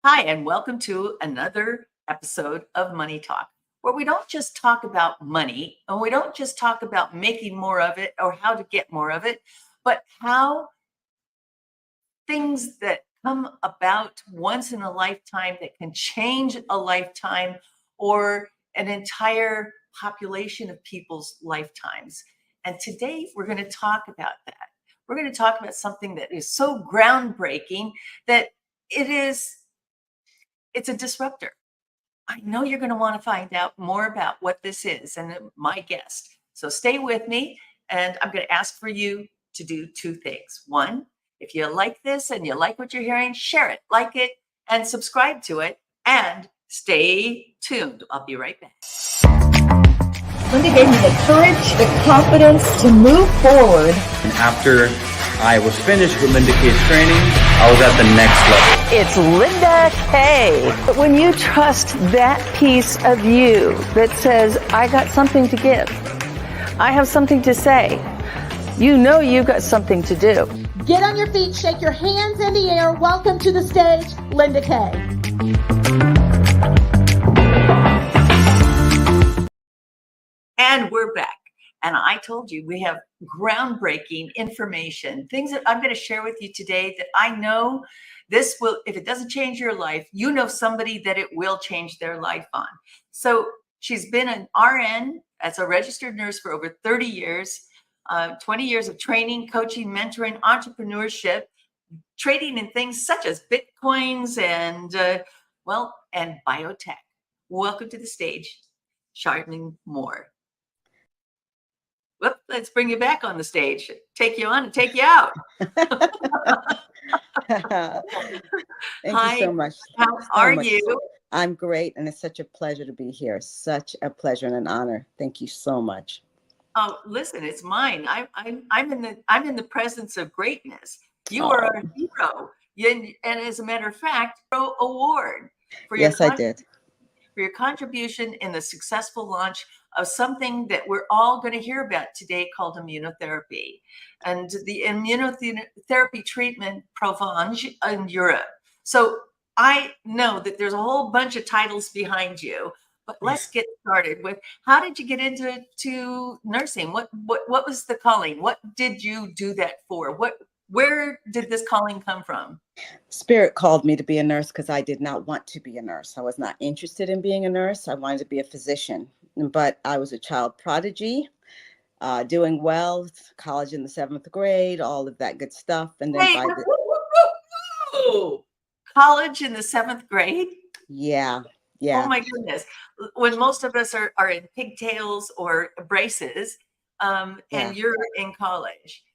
Hi, and welcome to another episode of Money Talk, where we don't just talk about money and we don't just talk about making more of it or how to get more of it, but how things that come about once in a lifetime that can change a lifetime or an entire population of people's lifetimes. And today we're going to talk about that. We're going to talk about something that is so groundbreaking that it's a disruptor. I know you're going to want to find out more about what this is and my guest. So stay with me, and I'm going to ask for you to do two things. One, if you like this and you like what you're hearing, share it, like it, and subscribe to it, and stay tuned. I'll be right back. Linda gave me the courage, the confidence to move forward. And after I was finished with Linda K's training, I was at the next level. It's Linda K. But when you trust that piece of you that says, I got something to give, I have something to say, you know you've got something to do. Get on your feet, shake your hands in the air. Welcome to the stage, Linda K. And we're back. And I told you we have groundbreaking information, things that I'm going to share with you today that I know this will, if it doesn't change your life, you know somebody that it will change their life on. So she's been an RN as a registered nurse for over 30 years, 20 years of training, coaching, mentoring, entrepreneurship, trading in things such as Bitcoins and biotech. Welcome to the stage, Charmin Moore. Well, let's bring you back on the stage, take you on and take you out. Thank you so much. How are you? I'm great, and it's such a pleasure to be here. Such a pleasure and an honor. Thank you so much. Oh, listen, it's mine. I'm in the presence of greatness. You are a hero, and as a matter of fact, award for your I did. For your contribution in the successful launch of something that we're all going to hear about today called immunotherapy and the immunotherapy treatment Provence in Europe. So I know that there's a whole bunch of titles behind you, but let's get started with how did you get into nursing? What was the calling? What did you do that for? Where did this calling come from? Spirit called me to be a nurse because I did not want to be a nurse. I was not interested in being a nurse. I wanted to be a physician, but I was a child prodigy, doing well, college in the 7th grade, all of that good stuff. And then college in the 7th grade? Yeah. Oh my goodness. When most of us are in pigtails or braces, and you're in college.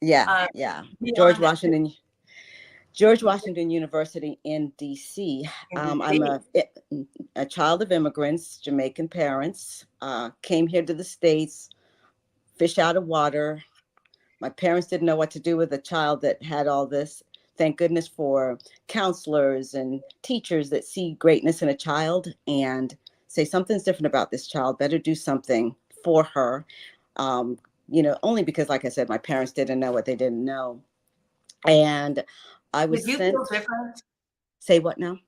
George Washington University in DC. I'm a child of immigrants, Jamaican parents, came here to the States, fish out of water. My parents didn't know what to do with a child that had all this. Thank goodness for counselors and teachers that see greatness in a child and say something's different about this child, better do something for her. Only because, like I said, my parents didn't know what they didn't know. And I was Did you feel different? Say what now?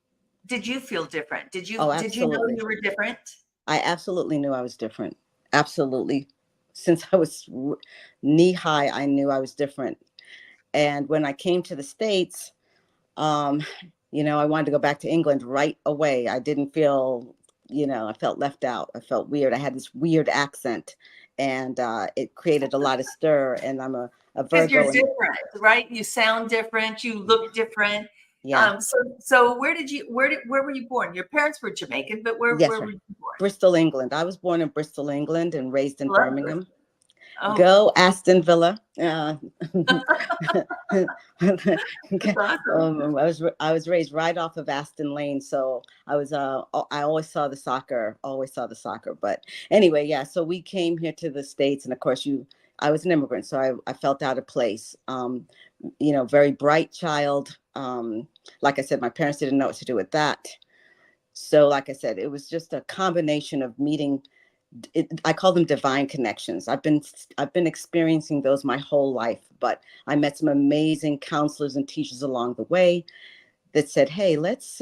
Did you feel different? Did you know you were different? I absolutely knew I was different. Absolutely. Since I was knee high, I knew I was different. And when I came to the States, I wanted to go back to England right away. I didn't feel, I felt left out. I felt weird. I had this weird accent. And it created a lot of stir. And I'm a Virgo. Because you're different, right? You sound different. You look different. Yeah. So where were you born? Your parents were Jamaican, but where were you born? Bristol, England. I was born in Bristol, England, and raised in Birmingham. Oh. Go Aston Villa. I was raised right off of Aston Lane, so I always saw the soccer. But anyway, yeah. So we came here to the States, and of course, I was an immigrant, so I felt out of place. Very bright child. Like I said, my parents didn't know what to do with that. So, like I said, it was just a combination of meeting. I call them divine connections. I've been experiencing those my whole life, but I met some amazing counselors and teachers along the way that said, "Hey, let's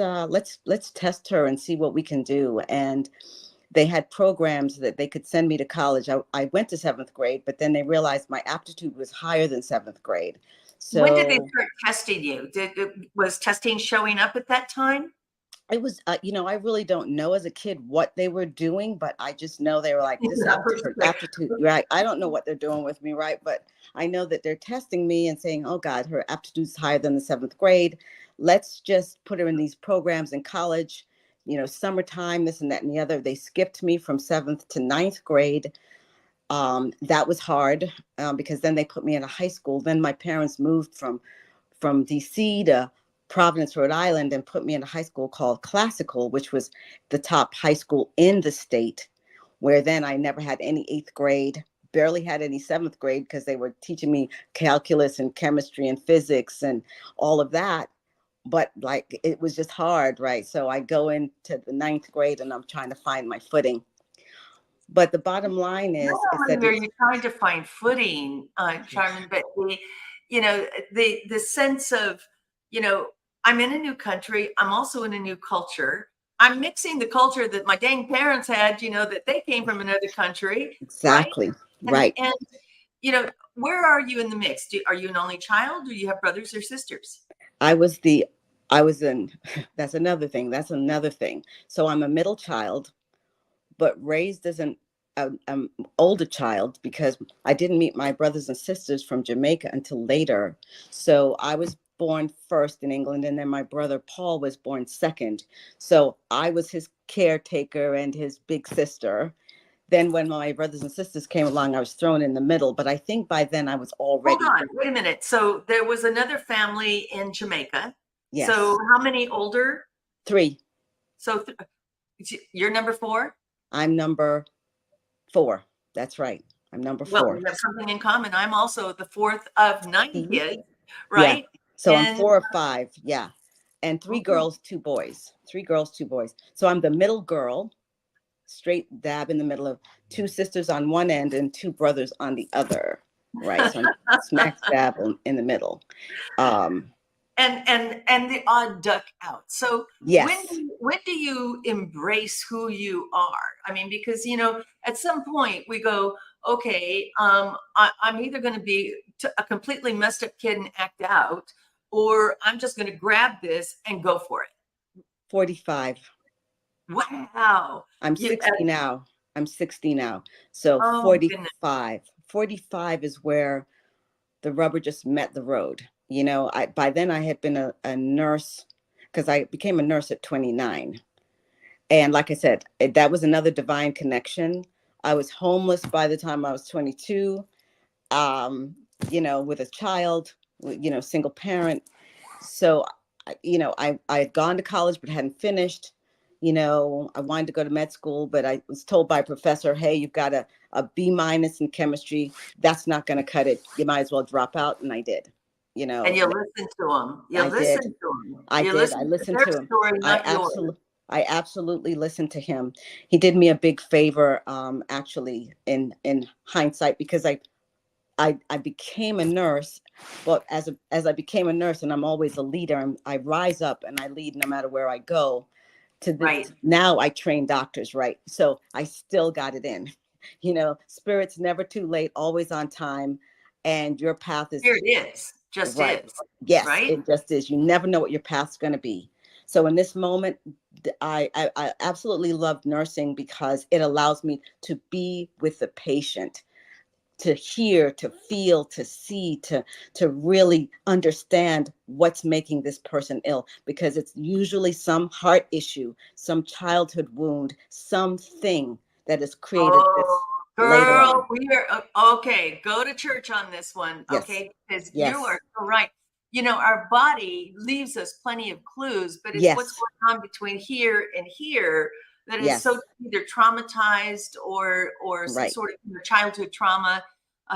test her and see what we can do." And they had programs that they could send me to college. I went to 7th grade, but then they realized my aptitude was higher than 7th grade. When did they So start testing you? Was testing showing up at that time? it was, I really don't know as a kid what they were doing, but I just know they were like, this Yeah, for her sure. aptitude, right? I don't know what they're doing with me, right? But I know that they're testing me and saying, oh God, her aptitude's higher than the 7th grade. Let's just put her in these programs in college, summertime, this and that and the other. They skipped me from 7th to 9th grade. That was hard because then they put me in a high school. Then my parents moved from DC to Providence, Rhode Island, and put me in a high school called Classical, which was the top high school in the state, where then I never had any 8th grade, barely had any 7th grade because they were teaching me calculus and chemistry and physics and all of that. But like, it was just hard, right? So I go into the 9th grade and I'm trying to find my footing. But the bottom line Not is that only are it's you trying to find footing, Charmin, but the sense of, I'm in a new country. I'm also in a new culture. I'm mixing the culture that my dang parents had, that they came from another country, right? exactly And right. and where are you in the mix? Are you an only child, or you have brothers or sisters? I was the, I was in, that's another thing. That's another thing. So I'm a middle child, but raised as an older child because I didn't meet my brothers and sisters from Jamaica until later. So I was born first in England, and then my brother Paul was born second. So I was his caretaker and his big sister. Then when my brothers and sisters came along, I was thrown in the middle. But I think by then I was Hold already, on, wait a minute. So there was another family in Jamaica. So yes, how many older? 3. So you're number 4? I'm number 4. That's right. I'm number Well, 4. we have something in common. I'm also the 4th of 9 See? kids, Yeah. right? So I'm And 4 or 5. Yeah. And 3 okay. girls, 2 boys. 3 girls, 2 boys. So I'm the middle girl, straight dab in the middle of 2 sisters on one end and 2 brothers on the other. Right. So I'm smack dab in the middle. Um, and the odd duck out. So yes. when do you embrace who you are? I mean, because at some point we go, okay, I'm either going to be a completely messed up kid and act out, or I'm just going to grab this and go for it. 45. Wow. I'm You, 60 now. I'm 60 now. So oh goodness. 45. 45 is where the rubber just met the road. By then I had been a nurse because I became a nurse at 29. And like I said, that was another divine connection. I was homeless by the time I was 22, with a child, single parent. So, I had gone to college but hadn't finished. I wanted to go to med school, but I was told by a professor, hey, you've got a B- in chemistry. That's not going to cut it. You might as well drop out. And I did. And you listen to them. You I listen did. to them. I You did. I listen to listened their to him. story, I not yours. absolutely, I absolutely listened to him. He did me a big favor, actually, in hindsight, because I became a nurse, but as I became a nurse, and I'm always a leader, I rise up and I lead no matter where I go. Right. Now I train doctors, right? So I still got it in. Spirit's never too late, always on time, and your path is Here it is. Just right. is. Yes, Right? it just is. You never know what your path's going to be. So in this moment, I absolutely love nursing because it allows me to be with the patient, to hear, to feel, to see, to really understand what's making this person ill, because it's usually some heart issue, some childhood wound, something that has created Oh, this later on. girl, we are okay. Go to church on this one, Yes. okay? Because you Yes. are so right. Our body leaves us plenty of clues, but it's what's Yes. going on between here and here that is so Yes. either traumatized or some Right. sort of childhood trauma,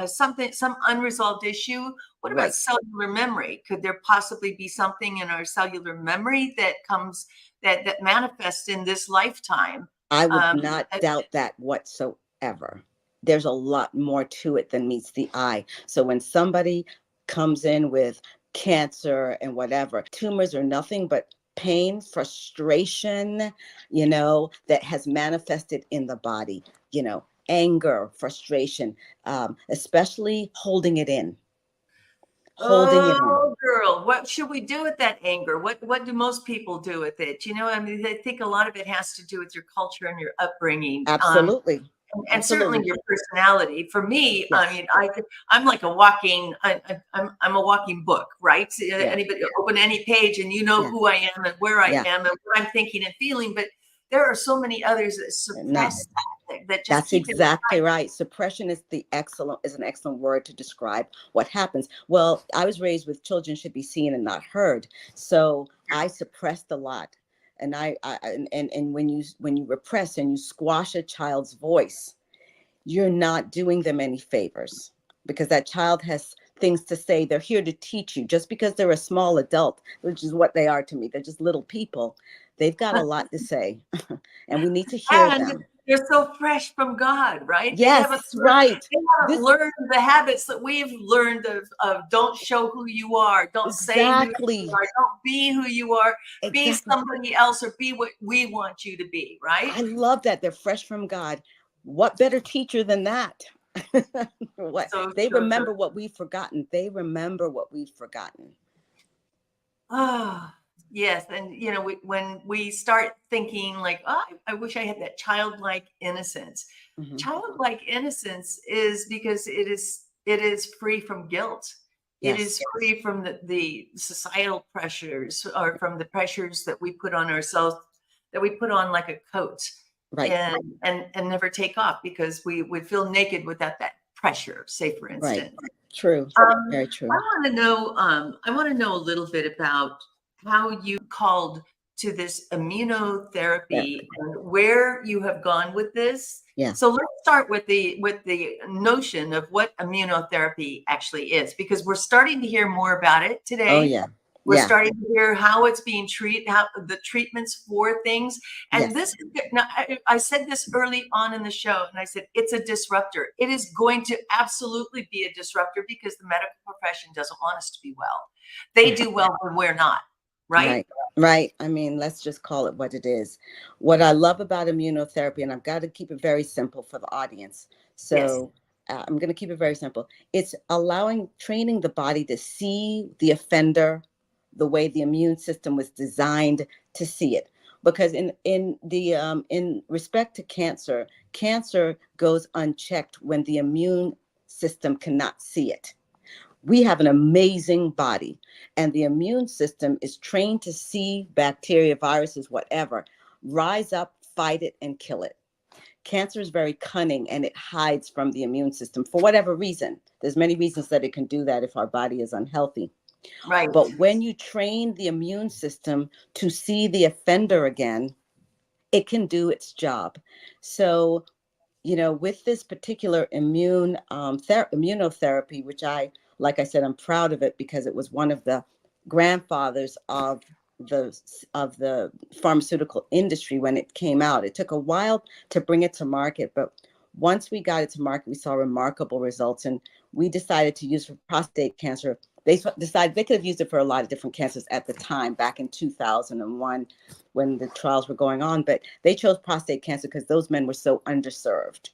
some unresolved issue. What about Right. cellular memory? Could there possibly be something in our cellular memory that comes that manifests in this lifetime? I would Um, not doubt that whatsoever. There's a lot more to it than meets the eye. So when somebody comes in with cancer and whatever. Tumors are nothing but pain, frustration, that has manifested in the body, anger, frustration, especially holding it in. Holding it in. Oh, girl, what should we do with that anger? What do most people do with it? I mean, I think a lot of it has to do with your culture and your upbringing. Absolutely. And certainly your personality. For me, Yes. I mean, I'm like a walking, I'm a walking book, right? So anybody open any page and who I am and where I am and what I'm thinking and feeling. But there are so many others that suppress that just That's keep exactly right. Suppression is an excellent word to describe what happens. Well, I was raised with children should be seen and not heard. So I suppressed a lot. And when you repress and you squash a child's voice, you're not doing them any favors, because that child has things to say. They're here to teach you. Just because they're a small adult, which is what they are to me, they're just little people. They've got a lot to say, and we need to hear them. They're so fresh from God, right? Yes, right. They haven't learned the habits that we've learned of don't show who you are, don't say who you are, don't be who you are, be somebody else, or be what we want you to be, right? I love that. They're fresh from God. What better teacher than that? They remember what we've forgotten. They remember what we've forgotten. Ah. Yes, and when we start thinking like, oh, I wish I had that childlike innocence. Mm-hmm. Childlike innocence is because it is free from guilt. Yes. It is free from the societal pressures, or from the pressures that we put on ourselves, that we put on like a coat, right, and never take off, because we would feel naked without that pressure. Say, for instance, right. True, very true. I want to know a little bit about how you called to this immunotherapy and where you have gone with this. Yeah. So let's start with the notion of what immunotherapy actually is, because we're starting to hear more about it today. Oh yeah. We're starting to hear how it's being treated, how the treatments for things. And this, now, I said this early on in the show, and I said, it's a disruptor. It is going to absolutely be a disruptor, because the medical profession doesn't want us to be well. They do well when we're not. Right. I mean, let's just call it what it is. What I love about immunotherapy, and I've got to keep it very simple for the audience. So I'm going to keep it very simple. It's training the body to see the offender the way the immune system was designed to see it. Because in respect to cancer goes unchecked when the immune system cannot see it. We have an amazing body, and the immune system is trained to see bacteria, viruses, whatever, rise up, fight it, and kill it. Cancer is very cunning, and it hides from the immune system for whatever reason. There's many reasons that it can do that if our body is unhealthy. Right. But when you train the immune system to see the offender again, it can do its job. So, with this particular immunotherapy, which like I said, I'm proud of it, because it was one of the grandfathers of the pharmaceutical industry when it came out. It took a while to bring it to market, but once we got it to market, we saw remarkable results, and we decided to use for prostate cancer. They decided they could have used it for a lot of different cancers at the time, back in 2001, when the trials were going on, but they chose prostate cancer because those men were so underserved.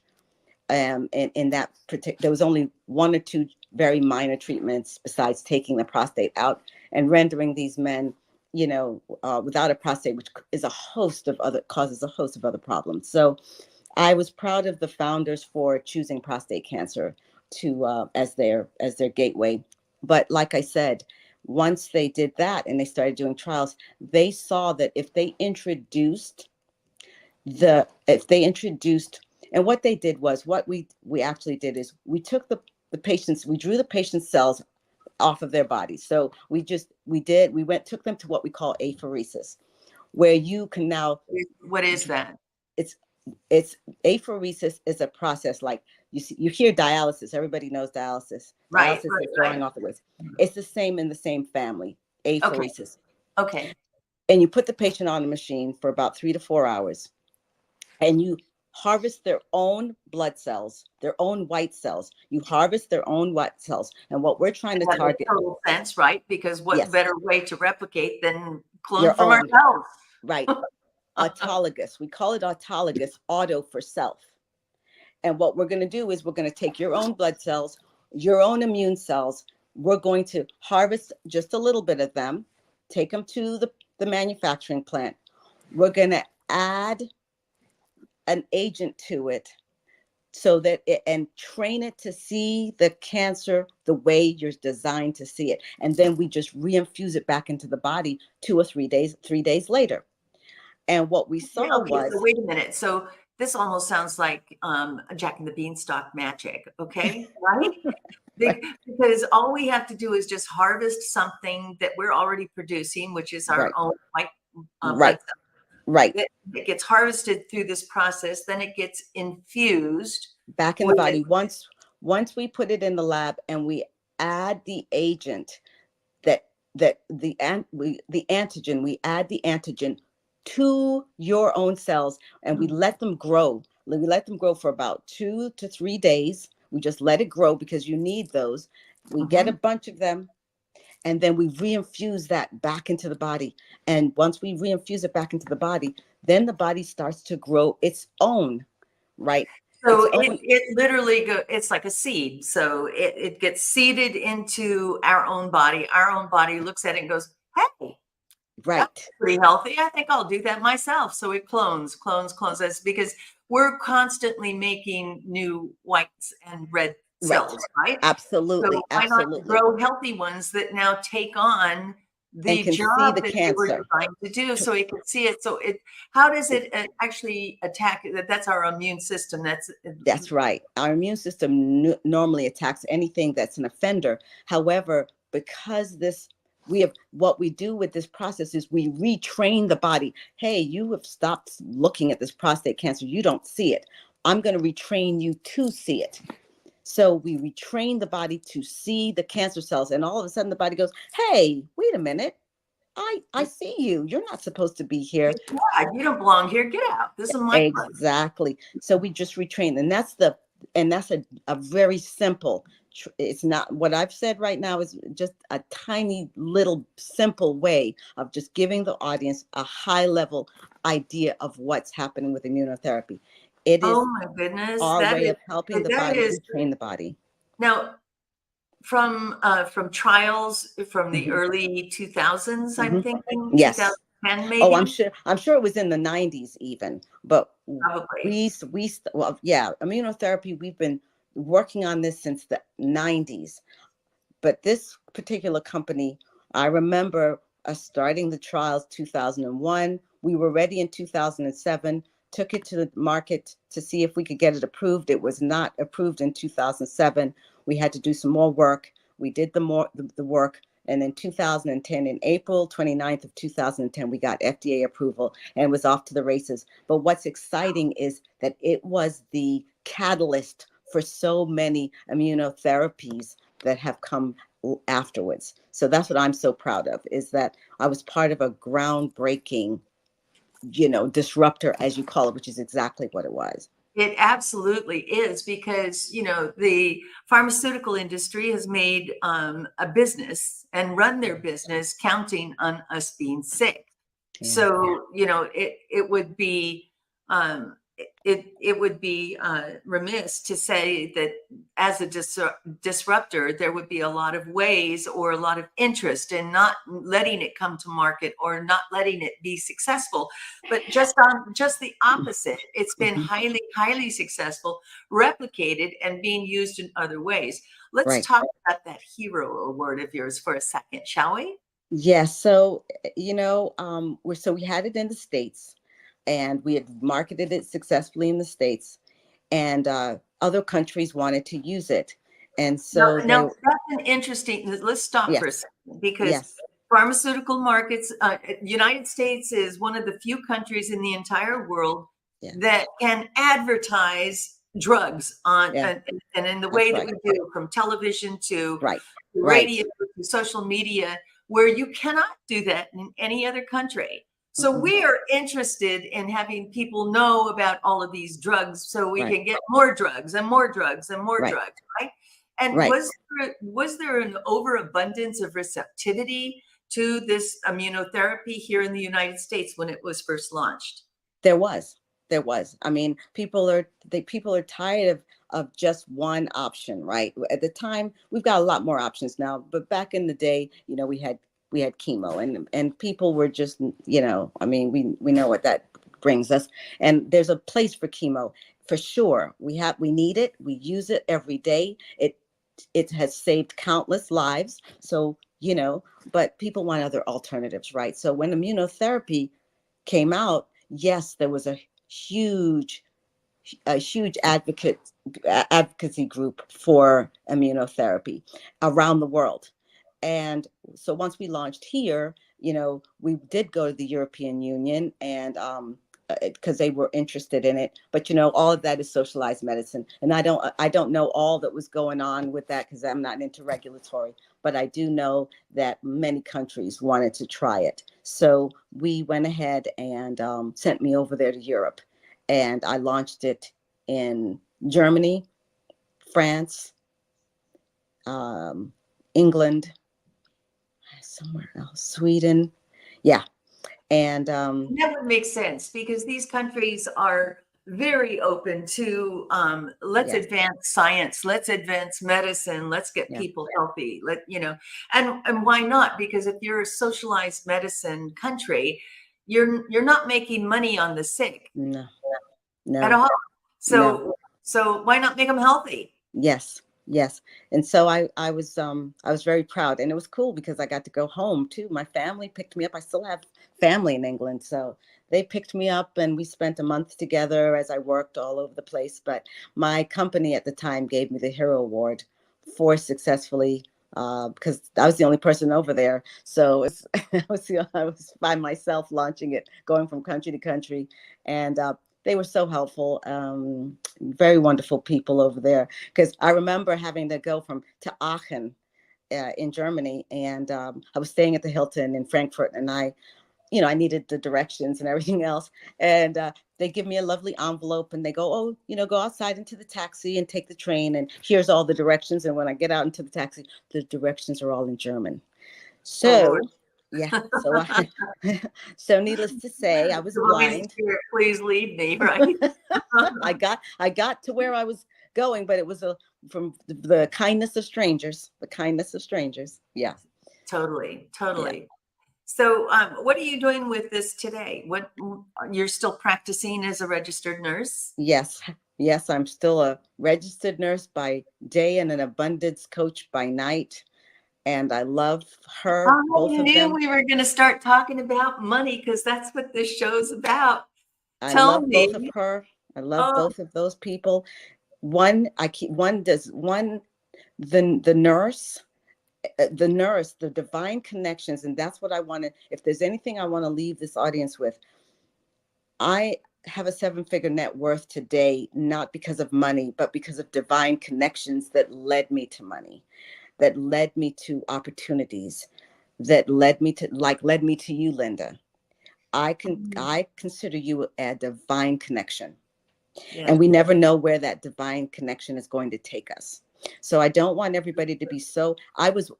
And in that particular, there was only one or two very minor treatments besides taking the prostate out and rendering these men, without a prostate, which is causes a host of other problems. So I was proud of the founders for choosing prostate cancer as their gateway. But like I said, once they did that and they started doing trials, they saw that if they introduced, and what they did was, what we actually did is we took the patients, we drew the patient's cells off of their bodies. So we took them to what we call apheresis, where you can now. What is that? It's apheresis is a process like you hear dialysis. Everybody knows dialysis. Right. Dialysis is drawing off the waste. It's the same in the same family. Apheresis. Okay. And you put the patient on a machine for about 3 to 4 hours, and you harvest their own blood cells, their own white cells. You harvest their own white cells. And what we're trying to That makes target, total sense, right? Because what yes, better way to replicate than clone your from own, ourselves? right? Autologous. We call it autologous, auto for self. And what we're going to do is we're going to take your own blood cells, your own immune cells. We're going to harvest just a little bit of them, take them to the manufacturing plant. We're going to add an agent to it so that and train it to see the cancer the way you're designed to see it. And then we just reinfuse it back into the body 2 or 3 days later. And what we saw was, so wait a minute. So this almost sounds like Jack and the Beanstalk magic, okay? Right? Because all we have to do is just harvest something that we're already producing, which is our right, own white blood right, cell. right, It gets harvested through this process, then it gets infused back in the body. Once we put it in the lab and we add the agent the antigen, we add the antigen to your own cells, and we let them grow. We let them grow for about 2 to 3 days. We just let it grow because you need those. We get a bunch of them, and then we reinfuse that back into the body. And once we reinfuse it back into the body, then the body starts to grow its own, right? So it literally it's like a seed. So it gets seeded into our own body. Our own body looks at it and goes, hey, right, that's pretty healthy. I think I'll do that myself. So it clones. That's because we're constantly making new whites and red cells, right? Absolutely, So why absolutely. not grow healthy ones that now take on the can job see the that cancer. they were designed to do, so it can see it. So how does it actually attack it? That's our immune system. That's right. Our immune system normally attacks anything that's an offender. However, because what we do with this process is we retrain the body. Hey, you have stopped looking at this prostate cancer. You don't see it. I'm going to retrain you to see it. So we retrain the body to see the cancer cells, and all of a sudden the body goes, hey, wait a minute. I see you. You're not supposed to be here. Yeah, you don't belong here. Get out. This is my place. Exactly. So we just retrain, and that's a very simple. It's not what I've said right now is just a tiny little simple way of just giving the audience a high level idea of what's happening with immunotherapy. It is, oh my goodness, our way of helping the body retrain the body. Now, from trials from the early 2000s, I'm thinking, yes, 2010 maybe. Oh, I'm sure it was in the 90s even, but probably. Immunotherapy, we've been working on this since the 90s. But this particular company, I remember us starting the trials 2001. We were ready in 2007, took it to the market to see if we could get it approved. It was not approved in 2007. We had to do some more work. We did the work. And in 2010, in April 29th of 2010, we got FDA approval and was off to the races. But what's exciting is that it was the catalyst for so many immunotherapies that have come afterwards. So that's what I'm so proud of, is that I was part of a groundbreaking, disruptor, as you call it, which is exactly what it was. It absolutely is, because, the pharmaceutical industry has made a business and run their business counting on us being sick. Yeah. So, it would be it would be remiss to say that as a disruptor, there would be a lot of ways or a lot of interest in not letting it come to market or not letting it be successful. But just the opposite, it's been highly, highly successful, replicated, and being used in other ways. Let's talk about that hero award of yours for a second, shall we? Yeah. So, we had it in the States. And we had marketed it successfully in the States, and other countries wanted to use it. And so now that's an interesting, let's stop for a second, because pharmaceutical markets, United States is one of the few countries in the entire world that can advertise drugs on, and in the way that we do, from television to radio to social media, where you cannot do that in any other country. So we are interested in having people know about all of these drugs so we can get more drugs and more drugs and more drugs, right? And was there an overabundance of receptivity to this immunotherapy here in the United States when it was first launched? There was. I mean, people are tired of just one option, right? At the time, we've got a lot more options now, but back in the day, you know, we had chemo, and people were just, you know, I mean, we know what that brings us, and there's a place for chemo for sure. We need it. We use it every day. It has saved countless lives. So, you know, but people want other alternatives, right? So when immunotherapy came out, yes, there was a huge advocacy group for immunotherapy around the world. And so once we launched here, you know, we did go to the European Union, and because they were interested in it. But you know, all of that is socialized medicine, and I don't know all that was going on with that because I'm not into regulatory. But I do know that many countries wanted to try it, so we went ahead and sent me over there to Europe, and I launched it in Germany, France, England, somewhere else, Sweden, yeah. And that would make sense because these countries are very open to let's advance science, let's advance medicine, let's get people healthy. And why not? Because if you're a socialized medicine country, you're not making money on the sick at all. So why not make them healthy? Yes. And so I was very proud, and it was cool because I got to go home too. My family picked me up. I still have family in England, so they picked me up, and we spent a month together as I worked all over the place. But my company at the time gave me the Hero Award for successfully, because I was the only person over there. So I was by myself launching it, going from country to country, and they were so helpful, very wonderful people over there. Because I remember having to go to Aachen in Germany, and I was staying at the Hilton in Frankfurt, and I needed the directions and everything else. And they give me a lovely envelope, and they go, oh, go outside into the taxi and take the train, and here's all the directions. And when I get out into the taxi, the directions are all in German. So. Yeah. So needless to say, I was blind. Please leave me, right? I got to where I was going, but it was from the kindness of strangers. The kindness of strangers. Yeah. Totally. Yeah. So, what are you doing with this today? You're still practicing as a registered nurse? Yes, I'm still a registered nurse by day and an abundance coach by night. And I love her. Both of them. We were going to start talking about money because that's what this show's about. I love both of her. I love both of those people. The nurse, the divine connections. And that's what I want to, if there's anything I want to leave this audience with, I have a 7-figure net worth today, not because of money, but because of divine connections that led me to money, that led me to opportunities, that led me to you, Linda. I consider you a divine connection. Yeah. And we never know where that divine connection is going to take us. So I don't want everybody to be so. I was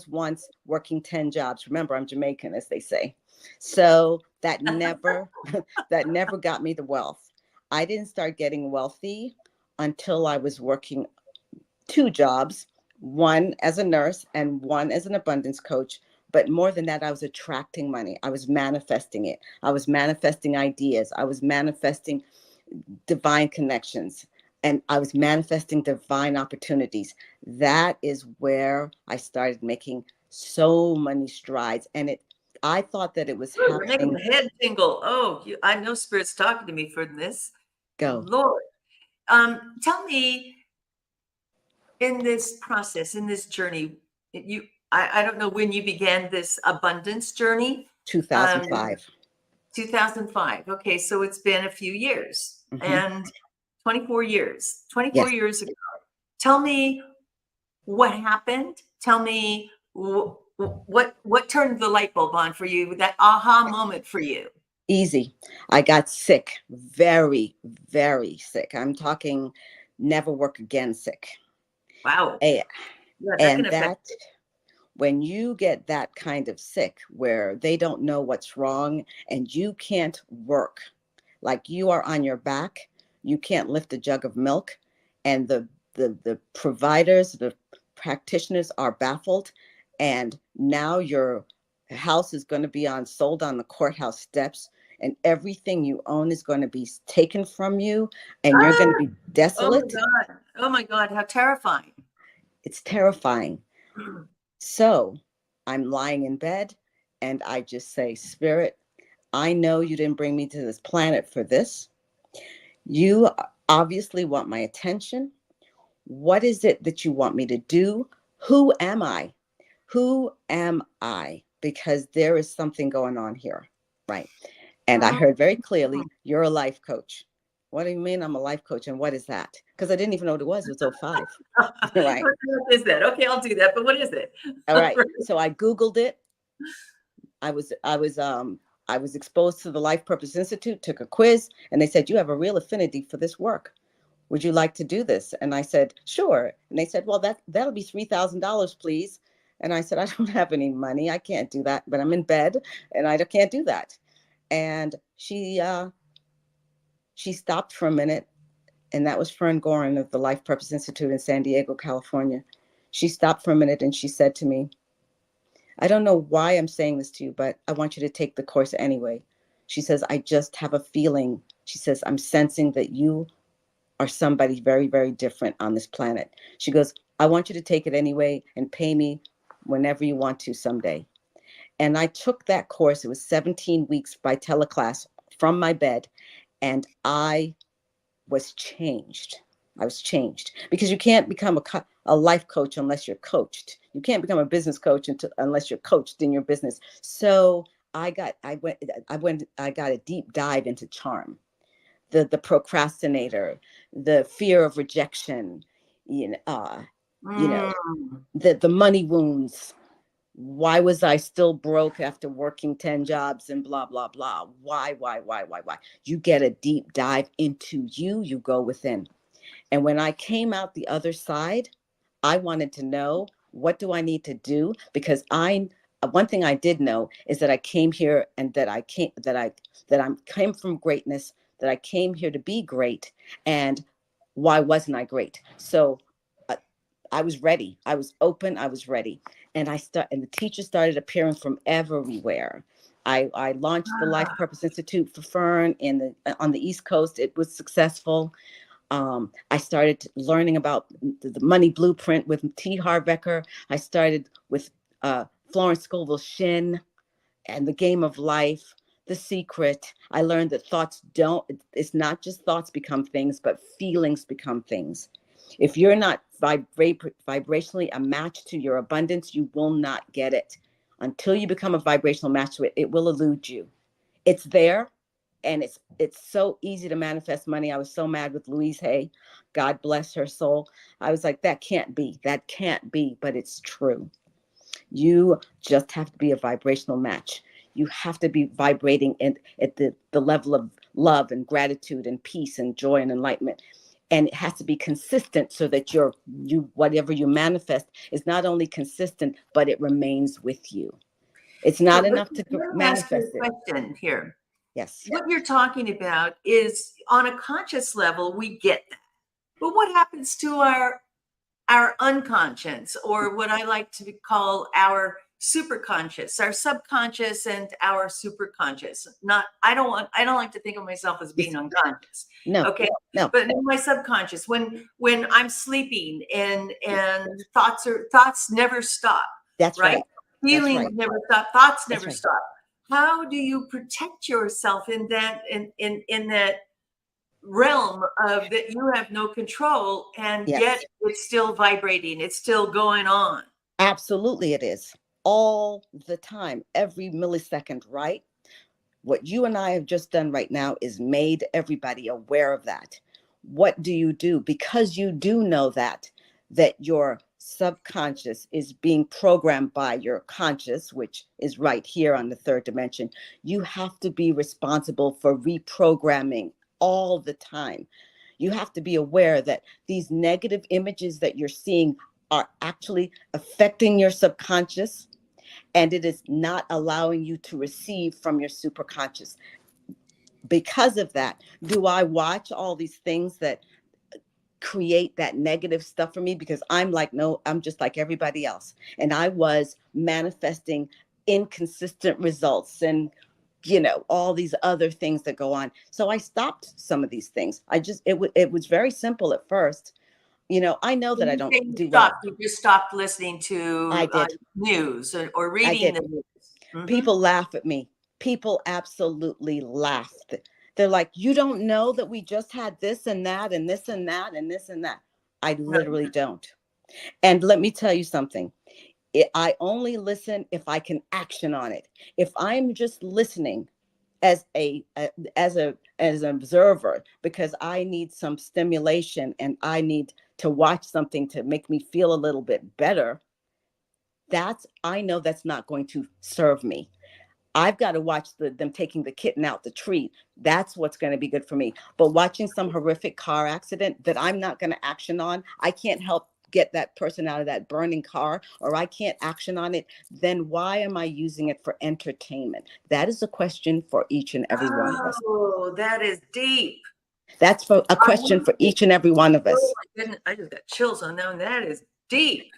once working 10 jobs. Remember, I'm Jamaican, as they say. So that never got me the wealth. I didn't start getting wealthy until I was working 2 jobs, one as a nurse and one as an abundance coach. But more than that, I was attracting money. I was manifesting it. I was manifesting ideas. I was manifesting divine connections, and I was manifesting divine opportunities. That is where I started making so many strides. And I thought that it was happening. You're making the head tingle. I know Spirit's talking to me for this. Go. Lord. Tell me, in this process, in this journey, I don't know when you began this abundance journey. 2005. 2005. Okay, so it's been a few years, and 24 years. 24 years ago. Tell me what happened. Tell me What turned the light bulb on for you? That aha moment for you? Easy. I got sick, very, very sick. I'm talking never work again sick. Wow. A- Yeah, that can And affect. that, when you get that kind of sick where they don't know what's wrong and you can't work, like you are on your back, you can't lift a jug of milk, and the providers, the practitioners are baffled, and now your house is going to be sold on the courthouse steps, and everything you own is going to be taken from you, and you're going to be Oh my desolate. God. Oh my God. How terrifying. It's terrifying. So I'm lying in bed and I just say, Spirit, I know you didn't bring me to this planet for this. You obviously want my attention. What is it that you want me to do? Who am I? Who am I? Because there is something going on here, right? And I heard very clearly, you're a life coach. What do you mean I'm a life coach? And what is that? Because I didn't even know what it was. It was 05. Right. What is that? Okay, I'll do that. But what is it? All right. So I Googled it. I was exposed to the Life Purpose Institute, took a quiz, and they said, you have a real affinity for this work. Would you like to do this? And I said, sure. And they said, well, that'll be $3,000, please. And I said, I don't have any money. I can't do that, but I'm in bed and I can't do that. And she stopped for a minute, and that was Fern Gorin of the Life Purpose Institute in San Diego, California. She stopped for a minute and she said to me, I don't know why I'm saying this to you, but I want you to take the course anyway. She says, I just have a feeling. She says, I'm sensing that you are somebody very, very different on this planet. She goes, I want you to take it anyway and pay me whenever you want to someday. And I took that course. It was 17 weeks by teleclass from my bed. And I was changed. I was changed because you can't become a life coach unless you're coached. You can't become a business coach unless you're coached in your business. So I got a deep dive into charm, the procrastinator, the fear of rejection, you know, the money wounds. Why was I still broke after working 10 jobs and blah, blah, blah? Why? You get a deep dive into you, you go within. And when I came out the other side, I wanted to know, what do I need to do? Because one thing I did know is that I came here and that I came from greatness, that I came here to be great. And why wasn't I great? So I was ready. I was open. I was ready. And and the teachers started appearing from everywhere. I launched the Life Purpose Institute for Fern on the East Coast. It was successful. I started learning about the money blueprint with T. Harv Eker. I started with Florence Scovel Shinn and the Game of Life, The Secret. I learned that it's not just thoughts become things, but feelings become things. If you're not vibrationally a match to your abundance, you will not get it. Until you become a vibrational match to it, it will elude you. It's there, and it's so easy to manifest money. I was so mad with Louise Hay. God bless her soul. I was like, that can't be, but it's true. You just have to be a vibrational match. You have to be vibrating at the level of love and gratitude and peace and joy and enlightenment. And it has to be consistent so that whatever you manifest is not only consistent, but it remains with you. It's not enough to manifest it. Question here. Yes. What you're talking about is, on a conscious level, we get that. But what happens to our unconscious, or what I like to call our superconscious, our subconscious and our superconscious? I don't like to think of myself as being unconscious. No. Okay. No. But in my subconscious, when I'm sleeping and thoughts never stop. That's right. Feelings never stop. Thoughts never right. stop. How do you protect yourself in that realm of that you have no control, and yet it's still vibrating, it's still going on? Absolutely, it is. All the time, every millisecond, right? What you and I have just done right now is made everybody aware of that. What do you do? Because you do know that your subconscious is being programmed by your conscious, which is right here on the third dimension, you have to be responsible for reprogramming all the time. You have to be aware that these negative images that you're seeing are actually affecting your subconscious, and it is not allowing you to receive from your superconscious. Because of that, do I watch all these things that create that negative stuff for me? Because I'm like, no, I'm just like everybody else. And I was manifesting inconsistent results and, all these other things that go on. So I stopped some of these things. It was very simple at first. I know that I don't do well. You just stopped listening to I did. News or I reading did. the news. Mhm. People laugh at me. People absolutely laughed. They're like, you don't know that we just had this and that and this and that and this and that. I literally don't. And let me tell you something. I only listen if I can action on it. If I'm just listening as an observer because I need some stimulation and I need to watch something to make me feel a little bit better, I know that's not going to serve me. I've got to watch them taking the kitten out the tree. That's what's going to be good for me. But watching some horrific car accident that I'm not going to action on, I can't help get that person out of that burning car, or I can't action on it, then why am I using it for entertainment? That is a question for each and every one of us. Oh, that is deep. That's for a question for each and every one of us. Oh my goodness, I just got chills on that one. That is deep.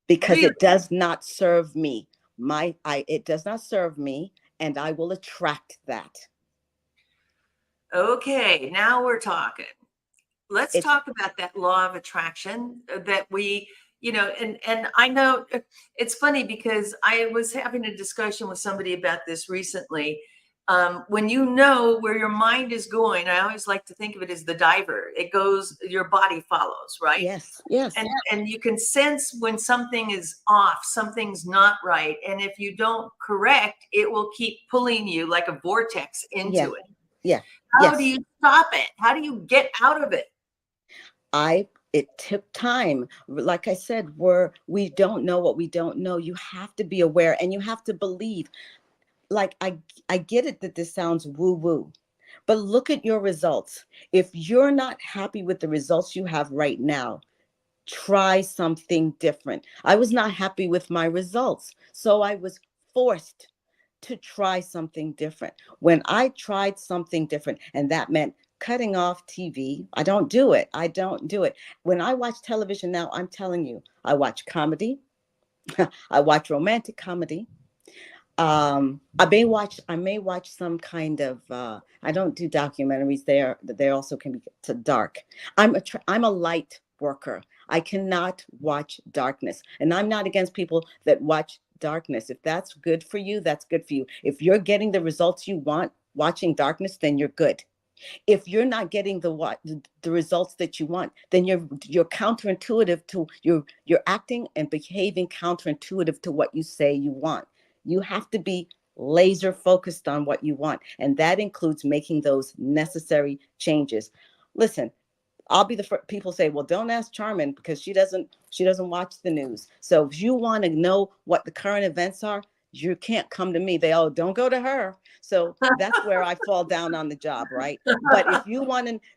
Because Really? it does not serve me. It does not serve me, and I will attract that. Okay, now we're talking. Let's talk about that law of attraction that we, and I know it's funny because I was having a discussion with somebody about this recently. When you know where your mind is going, I always like to think of it as the diver. It goes, your body follows, right? Yes. And you can sense when something is off, something's not right. And if you don't correct, it will keep pulling you like a vortex into it. Yeah. How do you stop it? How do you get out of it? It took time. Like I said, we don't know what we don't know. You have to be aware and you have to believe. Like I get it that this sounds woo-woo, but look at your results. If you're not happy with the results you have right now, try something different. I was not happy with my results, so I was forced to try something different. When I tried something different, and that meant cutting off TV, I don't do it. When I watch television now, I'm telling you, I watch comedy. I watch romantic comedy. I may watch some kind of, I don't do documentaries there. They also can be too dark. I'm a light worker. I cannot watch darkness, and I'm not against people that watch darkness. If that's good for you, that's good for you. If you're getting the results you want watching darkness, then you're good. If you're not getting the results that you want, then you're counterintuitive to you're acting and behaving counterintuitive to what you say you want. You have to be laser focused on what you want, and that includes making those necessary changes. Listen, I'll be the first. People say, well, don't ask Charmin because she doesn't watch the news. So if you want to know what the current events are, you can't come to me. Don't go to her. So that's where I fall down on the job, right? But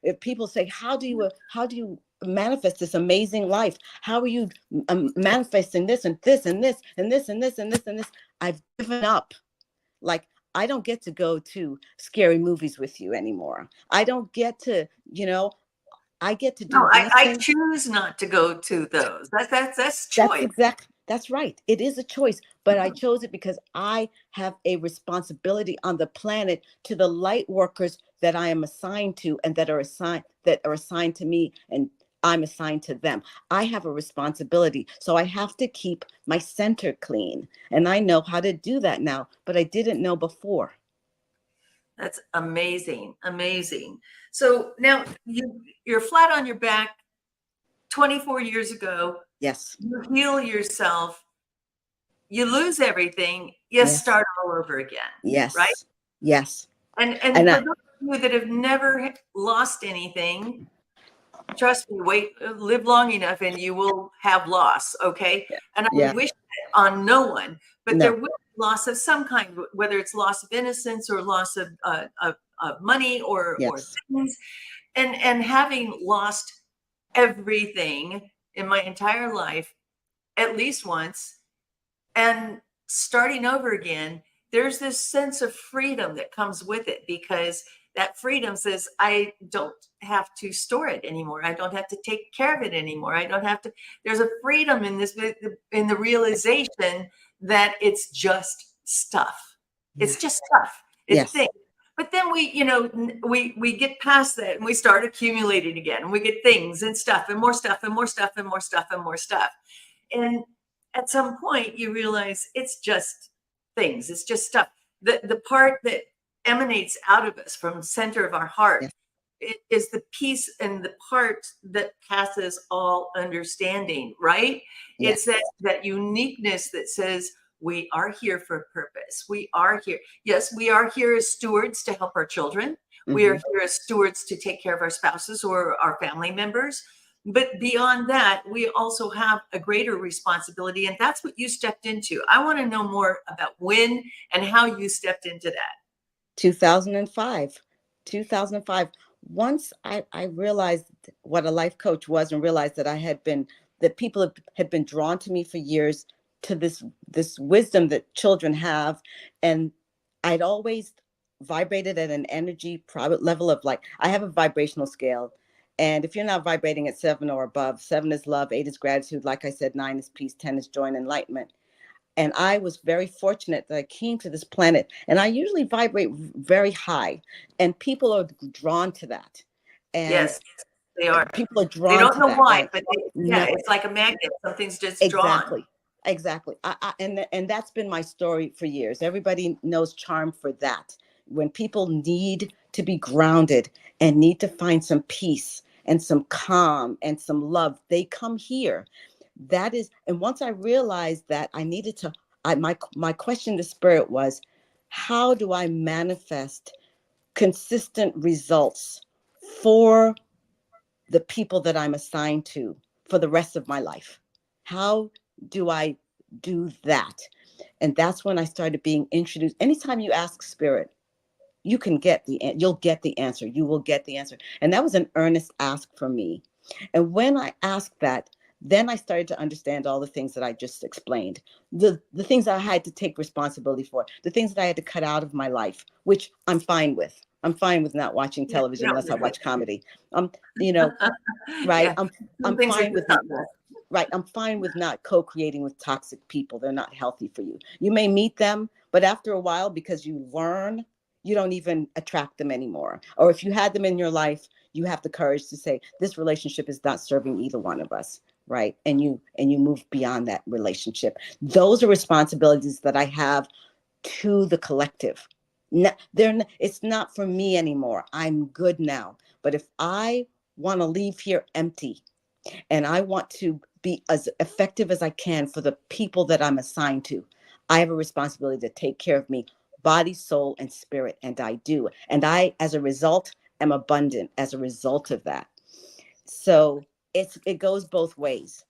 if people say, how do you manifest this amazing life? How are you manifesting this and this and this and this and this and this and this? I've given up. Like, I don't get to go to scary movies with you anymore. I don't get to, I get to do. No, I choose not to go to those. That's choice. That's right. It is a choice, but I chose it because I have a responsibility on the planet to the light workers that I am assigned to and that are assigned to me, and I'm assigned to them. I have a responsibility. So I have to keep my center clean. And I know how to do that now, but I didn't know before. That's amazing. Amazing. So now you're flat on your back 24 years ago. Yes. You heal yourself. You lose everything. You start all over again. Yes. Right? Yes. And for those of you that have never lost anything, trust me, live long enough and you will have loss. Okay. Yeah. And I Yeah. wish that on no one, but there No. will be loss of some kind, whether it's loss of innocence or loss of money or Yes. things. And having lost everything in my entire life, at least once, and starting over again, there's this sense of freedom that comes with it, because that freedom says I don't have to store it anymore. I don't have to take care of it anymore. I don't have to. There's a freedom in this, in the realization that it's just stuff. It's just stuff. It's Yes. things. But then we get past that and we start accumulating again. And we get things and stuff and more stuff and more stuff and more stuff and more stuff. And at some point you realize it's just things. It's just stuff. The part that emanates out of us from the center of our heart, Yes. it is the peace and the part that passes all understanding, right? Yes. It's that uniqueness that says we are here for a purpose. We are here. Yes, we are here as stewards to help our children. We are here as stewards to take care of our spouses or our family members. But beyond that, we also have a greater responsibility. And that's what you stepped into. I want to know more about when and how you stepped into that. 2005. Once I realized what a life coach was, and realized that people had been drawn to me for years, to this wisdom that children have. And I'd always vibrated at an energy private level of, like, I have a vibrational scale. And if you're not vibrating at 7 or above, 7 is love, 8 is gratitude. Like I said, 9 is peace, 10 is joy and enlightenment. And I was very fortunate that I came to this planet, and I usually vibrate very high, and people are drawn to that. And Yes, they are. people are They drawn don't to know that, why, right? but No, it's like a magnet. Something's just drawn. exactly. And that's been my story for years. Everybody knows Charm for that. When people need to be grounded and need to find some peace and some calm and some love, they come here. That is, and once I realized that I needed to, my question to Spirit was, how do I manifest consistent results for the people that I'm assigned to for the rest of my life? How do I do that? And that's when I started being introduced. Anytime you ask Spirit, you'll get the answer. You will get the answer. And that was an earnest ask for me. And when I asked that, then I started to understand all the things that I just explained, the things I had to take responsibility for, the things that I had to cut out of my life, which I'm fine with. I'm fine with not watching television unless I watch comedy. Right. Yeah. I'm Things are fine with just right. I'm fine with not co-creating with toxic people. They're not healthy for you. You may meet them, but after a while, because you learn, you don't even attract them anymore. Or if you had them in your life, you have the courage to say, this relationship is not serving either one of us. Right. And you move beyond that relationship. Those are responsibilities that I have to the collective. It's not for me anymore. I'm good now. But if I want to leave here empty, and I want to be as effective as I can for the people that I'm assigned to, I have a responsibility to take care of me, body, soul, and spirit. And I do. And I, as a result, am abundant as a result of that. So it goes both ways.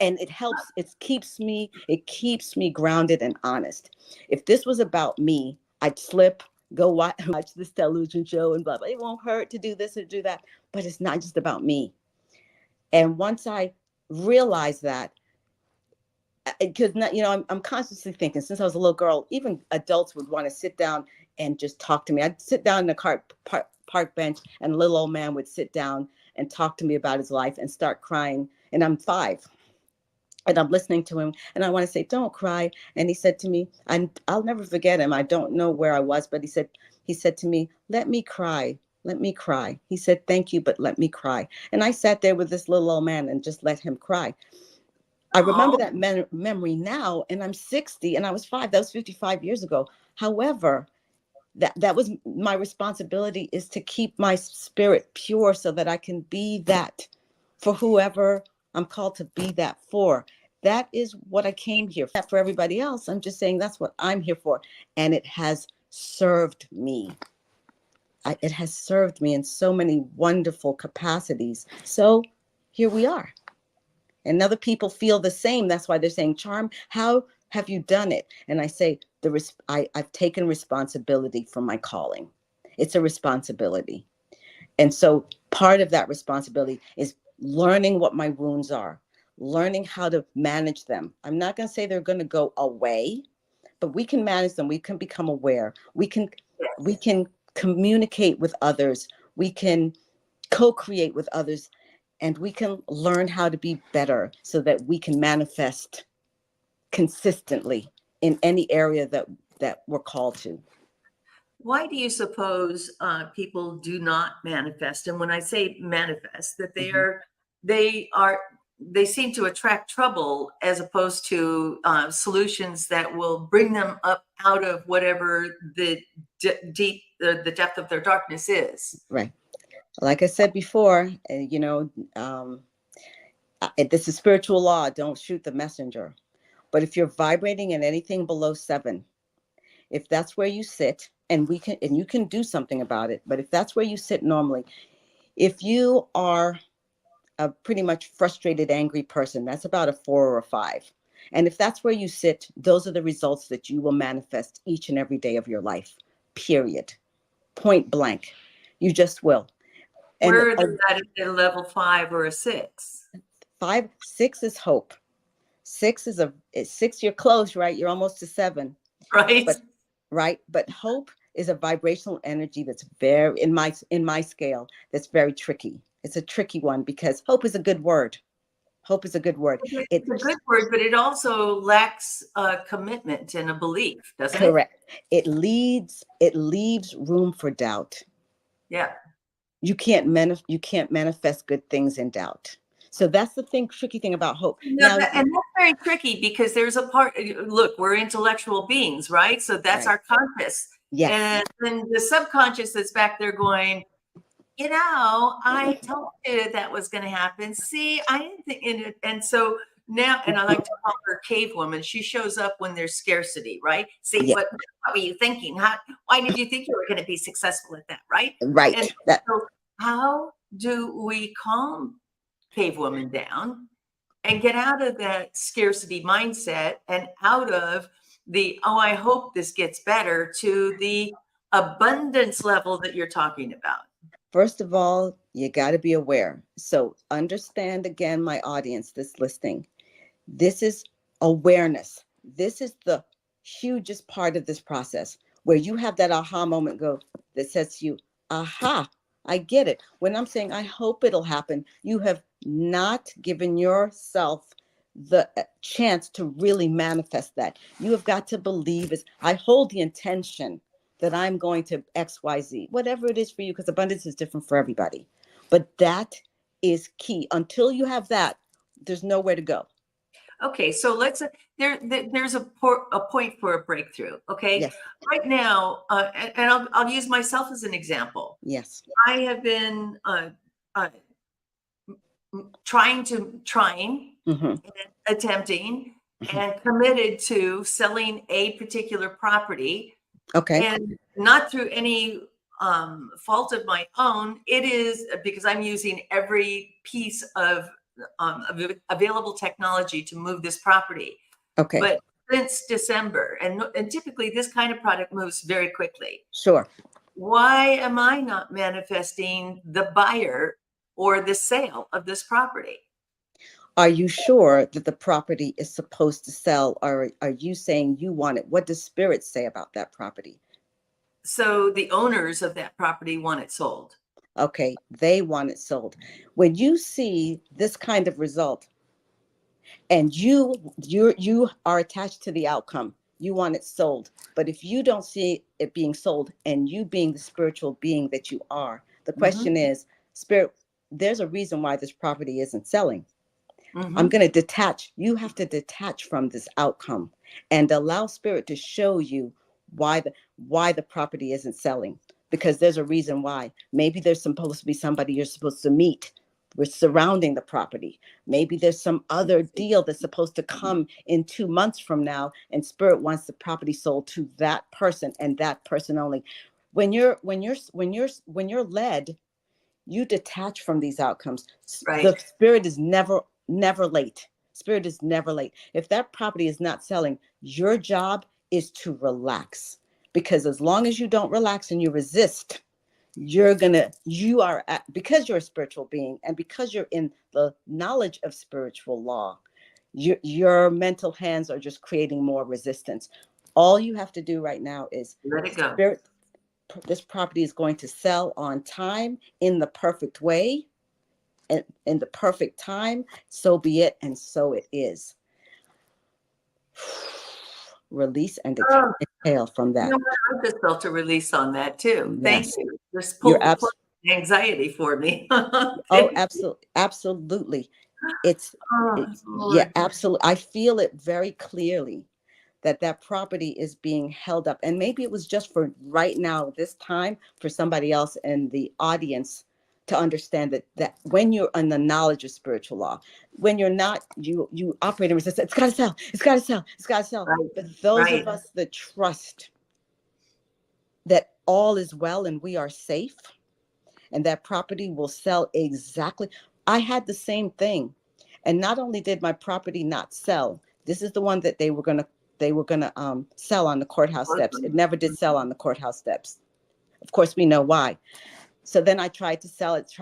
And it helps, it keeps me grounded and honest. If this was about me, I'd slip, go watch this television show and blah, blah. It won't hurt to do this or do that. But it's not just about me. And once I realized that, because I'm constantly thinking, since I was a little girl, even adults would want to sit down and just talk to me. I'd sit down in the park bench, and a little old man would sit down and talk to me about his life and start crying. And I'm 5. And I'm listening to him, and I want to say, don't cry. And he said to me, I'll never forget him. I don't know where I was, but he said to me, let me cry. Let me cry. He said, thank you, but let me cry. And I sat there with this little old man and just let him cry. I remember that memory now, and I'm 60, and I was 5. That was 55 years ago. However, that was my responsibility, is to keep my spirit pure so that I can be that for whoever I'm called to be that for. That is what I came here for. For everybody else, I'm just saying that's what I'm here for. And it has served me. it has served me in so many wonderful capacities. So here we are. And other people feel the same. That's why they're saying, Charm, how have you done it? And I say, I've taken responsibility for my calling. It's a responsibility. And so part of that responsibility is learning what my wounds are, learning how to manage them. I'm not going to say they're going to go away, but we can manage them. We can become aware. We can communicate with others. We can co-create with others, and we can learn how to be better so that we can manifest consistently in any area that we're called to. Why do you suppose people do not manifest? And when I say manifest, that they seem to attract trouble as opposed to solutions that will bring them up out of whatever the depth of their darkness is. Right. Like I said before, this is spiritual law. Don't shoot the messenger. But if you're vibrating in anything below 7, if that's where you sit, and you can do something about it, but if that's where you sit normally, if you are a pretty much frustrated, angry person, that's about a 4 or a 5. And if that's where you sit, those are the results that you will manifest each and every day of your life, period. Point blank. You just will. And where is that at a level 5 or a 6? 5, 6 is hope. 6 is 6, you're close, right? You're almost to 7. Right. But hope is a vibrational energy that's very, in my scale, that's very tricky. It's a tricky one because hope is a good word. Hope is a good word. It's a good word, but it also lacks a commitment and a belief, doesn't it? Correct. It leaves room for doubt. Yeah. You can't manifest good things in doubt. So that's the tricky thing about hope. And that's very tricky because there's a part, look, we're intellectual beings, right? So that's right. our conscious. Yes. And then the subconscious that's back there going, I told you that was going to happen. See, I didn't think it. And so now, and I like to call her cave woman. She shows up when there's scarcity, right? See, yeah. what were you thinking? Why did you think you were going to be successful at that, right? Right. And so how do we calm cave woman down and get out of that scarcity mindset and out of the, I hope this gets better, to the abundance level that you're talking about? First of all, you got to be aware. So understand, again, my audience that's listening. This is awareness. This is the hugest part of this process where you have that aha moment that says to you, aha, I get it. When I'm saying, I hope it'll happen, you have not given yourself the chance to really manifest that. You have got to believe I hold the intention that I'm going to X, Y, Z, whatever it is for you, because abundance is different for everybody. But that is key. Until you have that, there's nowhere to go. Okay, so there's a point for a breakthrough. Okay, yes. Right now, and I'll use myself as an example. Yes, I have been trying, mm-hmm. attempting, Mm-hmm. and committed to selling a particular property. Okay. And not through any fault of my own. It is because I'm using every piece of available technology to move this property. Okay. But since December, and typically this kind of product moves very quickly. Sure. Why am I not manifesting the buyer or the sale of this property? Are you sure that the property is supposed to sell, or are you saying you want it? What does Spirit say about that property? So the owners of that property want it sold. Okay, they want it sold. When you see this kind of result, and you are attached to the outcome, you want it sold. But if you don't see it being sold, and you being the spiritual being that you are, the question is, Spirit, there's a reason why this property isn't selling. I'm going to detach. You have to detach from this outcome and allow Spirit to show you why the property isn't selling, because there's a reason why. Maybe there's supposed to be somebody you're supposed to meet with surrounding the property. Maybe there's some other deal that's supposed to come in 2 months from now, and Spirit wants the property sold to that person and that person only. when you're led, you detach from these outcomes. Right. The spirit is never late. Spirit is never late. If that property is not selling, your job is to relax, because as long as you don't relax and you resist, because you're a spiritual being and because you're in the knowledge of spiritual law, your mental hands are just creating more resistance. All you have to do right now is let it go. This property is going to sell on time, in the perfect way, and in the perfect time. So be it, and so it is. Release and exhale from that. I just felt a release on that too. Thank Yes. you. Just pulled anxiety for me. Oh, absolutely. Yeah, absolutely. I feel it very clearly that property is being held up. And maybe it was just for right now, this time, for somebody else in the audience to understand that when you're in the knowledge of spiritual law, when you're not, you operate in resistance. It's got to sell. It's got to sell. It's got to sell. Right. But those of us that trust that all is well and we are safe, and that property will sell exactly. I had the same thing. And not only did my property not sell, this is the one that they were going to sell on the courthouse steps. It never did sell on the courthouse steps. Of course, we know why. So then I tried to sell it,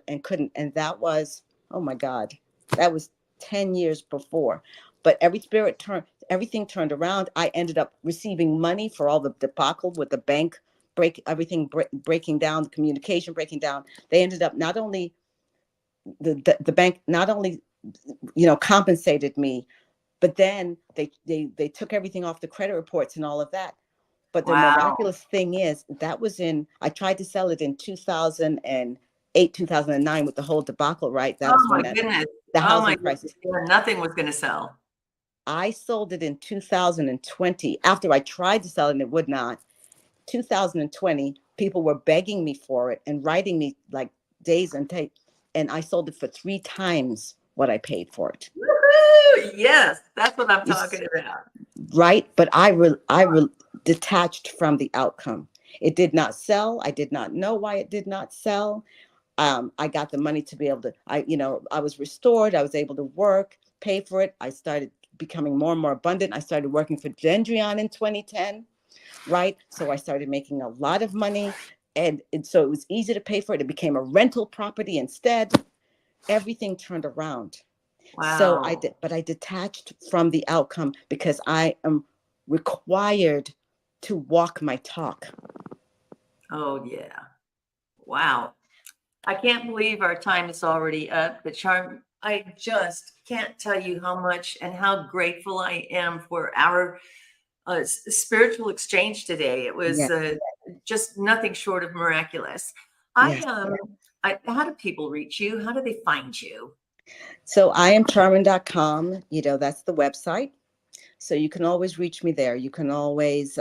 and couldn't. And that was, oh my God, that was 10 years before. But everything turned around. I ended up receiving money for all the debacle with the bank, breaking down, the communication breaking down. They ended up not only the bank not only compensated me, but then they took everything off the credit reports and all of that. But the miraculous thing is I tried to sell it in 2008, 2009 with the whole debacle, right? That was when the housing crisis. Nothing was going to sell. I sold it in 2020 after I tried to sell it and it would not. 2020, people were begging me for it and writing me like days and days, and I sold it for 3 times what I paid for it. Woo-hoo! Yes, that's what I'm talking about. Right, but I detached from the outcome. It did not sell. I did not know why it did not sell. I got the money to be able to. I was restored. I was able to work, pay for it. I started becoming more and more abundant. I started working for Gendrion in 2010. Right. So I started making a lot of money, and so it was easy to pay for it. It became a rental property instead. Everything turned around. Wow. So I detached from the outcome because I am required to walk my talk. Oh yeah. Wow. I can't believe our time is already up, but Charm, I just can't tell you how much and how grateful I am for our spiritual exchange today. It was just nothing short of miraculous. How do people reach you? How do they find you? So I am charmin.com. That's the website. So you can always reach me there. You can always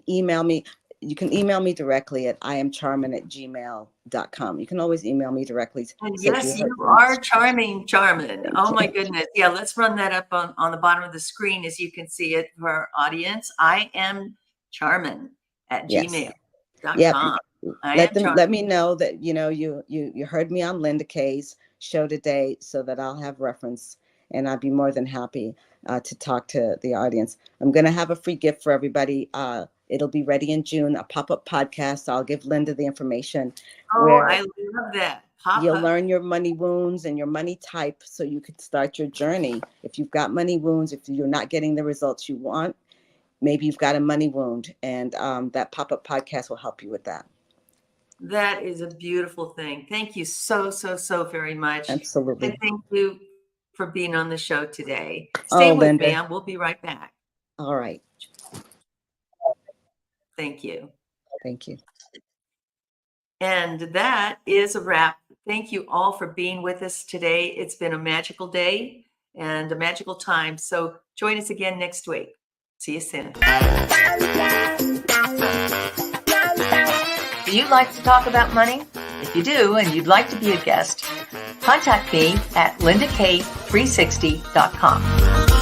email me. You can email me directly at iamcharmin@gmail.com. You can always email me directly. And yes, you are charming, Charmin. Oh my goodness. Yeah, let's run that up on the bottom of the screen as you can see it for our audience. I am Charmin at gmail.com. Yeah. Let me know that you heard me on Linda Kay's show today, so that I'll have reference, and I'd be more than happy to talk to the audience. I'm going to have a free gift for everybody. It'll be ready in June, a pop-up podcast. I'll give Linda the information. Oh, I love that. You'll learn your money wounds and your money type, so you could start your journey. If you've got money wounds, if you're not getting the results you want, maybe you've got a money wound, and that pop-up podcast will help you with that. That is a beautiful thing. Thank you so very much. Absolutely. And thank you for being on the show today. Stay with Linda. me. We'll be right back. All right. Thank you. Thank you. And that is a wrap. Thank you all for being with us today. It's been a magical day and a magical time. So join us again next week. See you soon. Do you like to talk about money? If you do and you'd like to be a guest, contact me at lindak360.com.